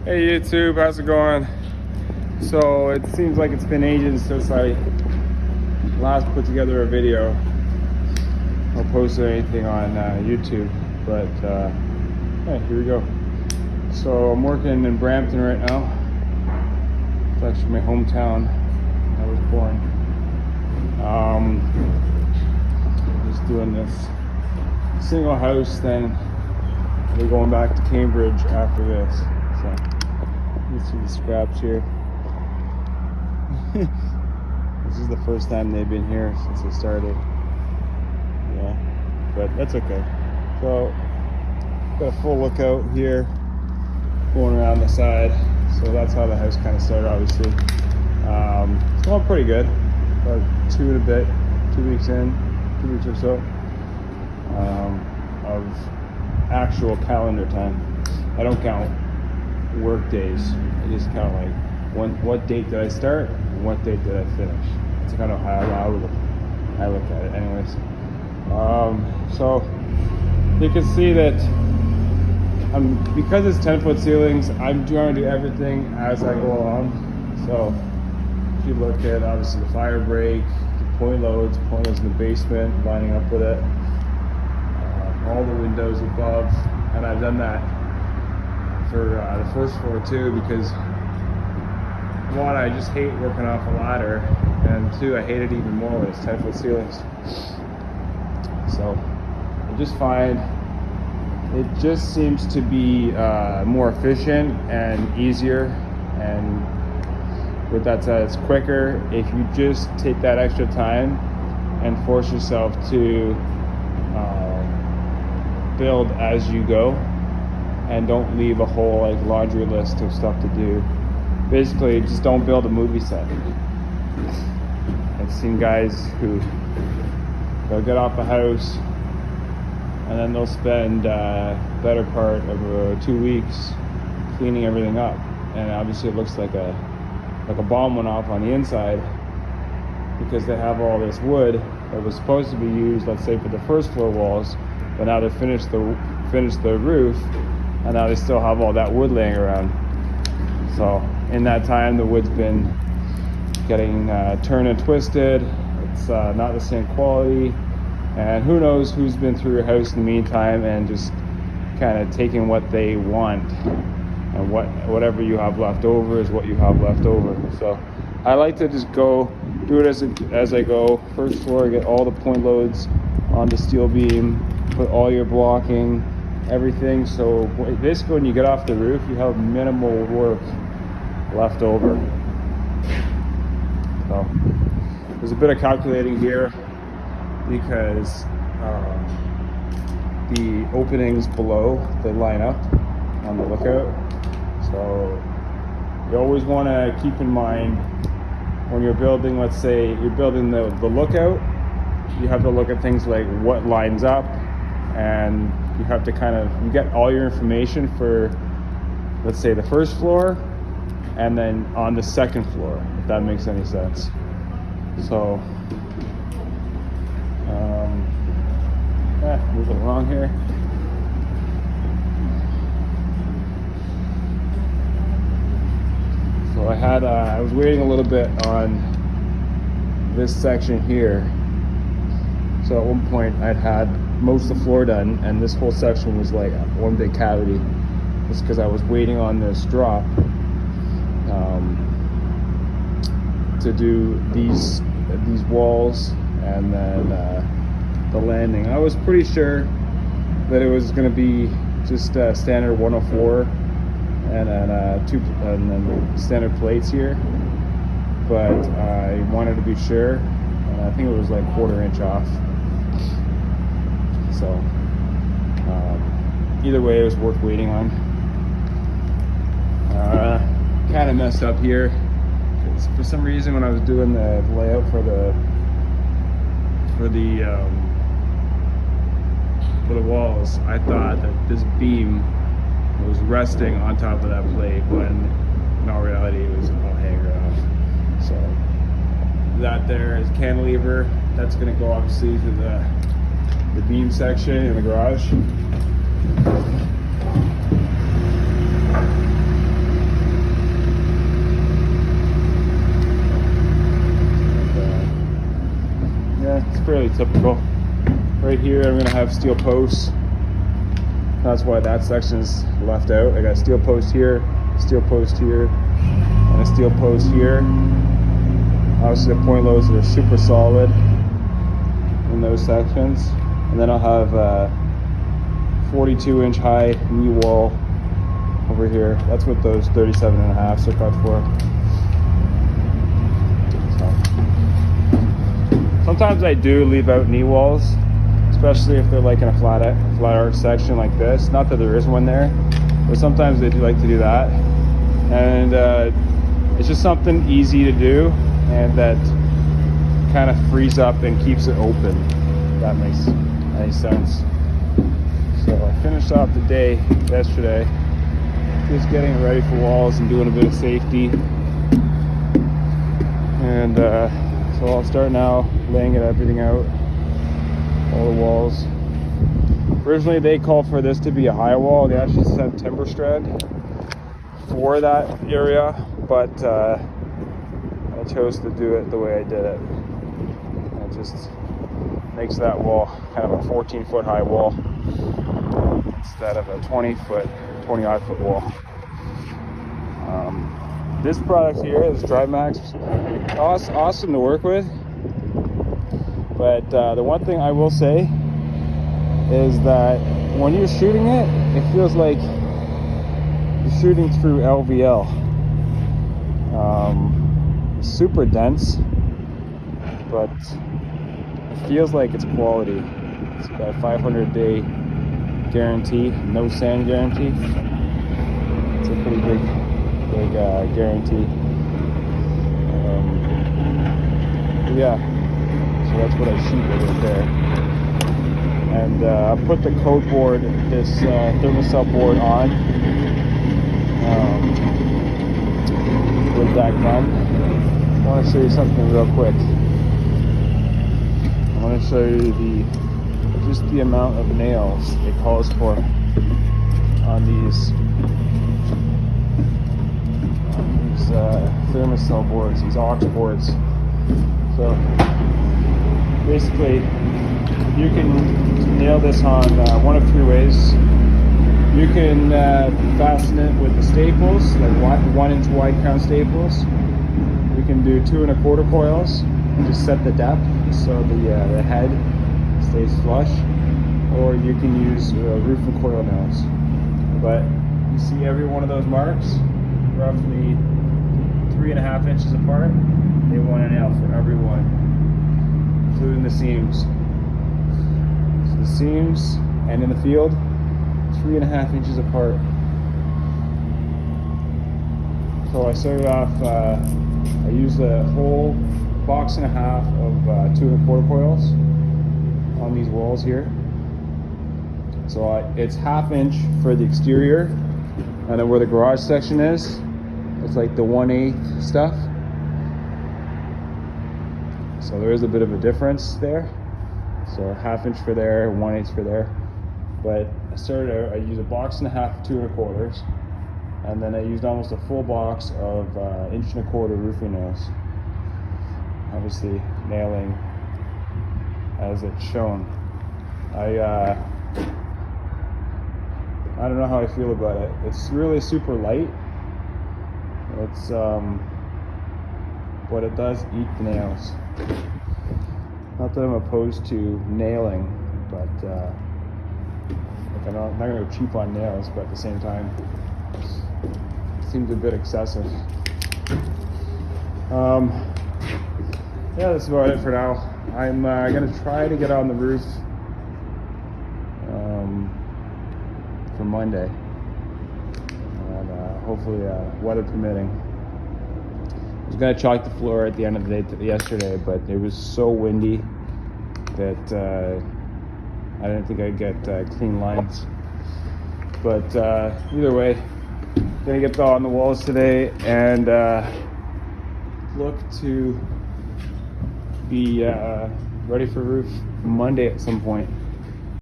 Hey YouTube, how's it going? So it seems like it's been ages since I last put together a video or posted anything on YouTube, but yeah, here we go. So I'm working in Brampton right now. It's actually my hometown. I was born. Just doing this single house, then we're going back to Cambridge after this. So you see the scraps here. This is the first time they've been here since I started. Yeah, but that's okay. So got a full lookout here going around the side. So that's how the house kind of started, obviously. It's going pretty good. About 2 weeks in, 2 weeks or so of actual calendar time. I don't count work days. I just count like what date did I start and what date did I finish. That's kind of how I look at it anyways. So you can see that because it's 10-foot ceilings, I'm trying to do everything as I go along. So if you look at obviously the fire break, the point loads in the basement, lining up with it, all the windows above, and I've done that for the first floor too, because one, I just hate working off a ladder, and two, I hate it even more when it's 10-foot ceilings. So I just find it just seems to be more efficient and easier, and with that said, it's quicker if you just take that extra time and force yourself to build as you go, and don't leave a whole like laundry list of stuff to do. Basically, just don't build a movie set. I've seen guys who they'll get off a house and then they'll spend better part of 2 weeks cleaning everything up, and obviously it looks like a bomb went off on the inside because they have all this wood that was supposed to be used, let's say, for the first floor walls, but now they finished the roof, and now they still have all that wood laying around. So in that time, the wood's been getting turned and twisted. It's not the same quality, and who knows who's been through your house in the meantime and just kind of taking what they want, and whatever you have left over is what you have left over. So I like to just do it as I go. First floor, get all the point loads on the steel beam, put all your blocking, everything. So basically when you get off the roof, you have minimal work left over. So there's a bit of calculating here because the openings below, they line up on the lookout. So you always want to keep in mind when you're building, let's say you're building the lookout, you have to look at things like what lines up, and you have to you get all your information for, let's say, the first floor and then on the second floor, if that makes any sense. So moving along here. So I was waiting a little bit on this section here. So at one point I'd had most of the floor done, and this whole section was like one big cavity, just because I was waiting on this drop to do these walls and then the landing. I was pretty sure that it was going to be just standard 104 and then standard plates here, but I wanted to be sure, and I think it was like 1/4 inch off. So either way, it was worth waiting on. Kind of messed up here because for some reason when I was doing the layout for the walls, I thought that this beam was resting on top of that plate, when in all reality it was all hanger off. So that there is cantilever. That's going to go obviously to the beam section in the garage. typical. Right here I'm gonna have steel posts. That's why that section is left out. I got a steel post here, steel post here, and a steel post here. Obviously the point loads are super solid in those sections. And then I'll have a 42-inch high knee wall over here. That's what those 37.5s are cut for. So, sometimes I do leave out knee walls, especially if they're like in a flat arch section like this. Not that there is one there, but sometimes they do like to do that. And it's just something easy to do, and that kind of frees up and keeps it open, if that makes any sense. So I finished off the day yesterday just getting ready for walls and doing a bit of safety. And so I'll start now laying everything out, all the walls. Originally they called for this to be a high wall. They actually sent timber strand for that area, but I chose to do it the way I did it. It just makes that wall kind of a 14-foot high wall instead of a 20-odd foot wall. This product here, this Dry Max, awesome to work with. But the one thing I will say is that when you're shooting it, it feels like you're shooting through LVL. It's super dense, but it feels like it's quality. It's got a 500-day guarantee, no sand guarantee. It's a pretty big guarantee. Yeah, so that's what I shoot with right there. And I put the code board, this thermocell board on with that gun. I want to show you something real quick. I want to show you just the amount of nails it calls for on these thermocell boards, these aux boards. So basically, you can nail this on one of three ways. You can fasten it with the staples, like 1-inch wide crown staples. You can do 2 1/4 coils and just set the depth so the head stays flush, or you can use roof and coil nails. But you see every one of those marks, roughly 3.5 inches apart. They want a nail for every one, including the seams. So the seams and in the field, 3.5 inches apart. So I started off, I used a whole 1.5 boxes of 2 1/4 coils on these walls here. So it's 1/2 inch for the exterior, and then where the garage section is, it's like the 1/8 stuff. So there is a bit of a difference there. So 1/2 inch for there, 1/8 for there. But I started out, I used a 1.5 boxes of 2 1/4, and then I used almost a full box of 1 1/4 roofing nails. Obviously nailing as it's shown. I don't know how I feel about it. It's really super light. It's but it does eat the nails. Not that I'm opposed to nailing, but like I'm not gonna go cheap on nails, but at the same time, it seems a bit excessive. Yeah, that's about it for now. I'm gonna try to get on the roof for Monday, and hopefully weather permitting. I was gonna chalk the floor at the end of the day yesterday, but it was so windy that I didn't think I'd get clean lines. But either way, gonna get on the walls today and look to be ready for roof Monday at some point.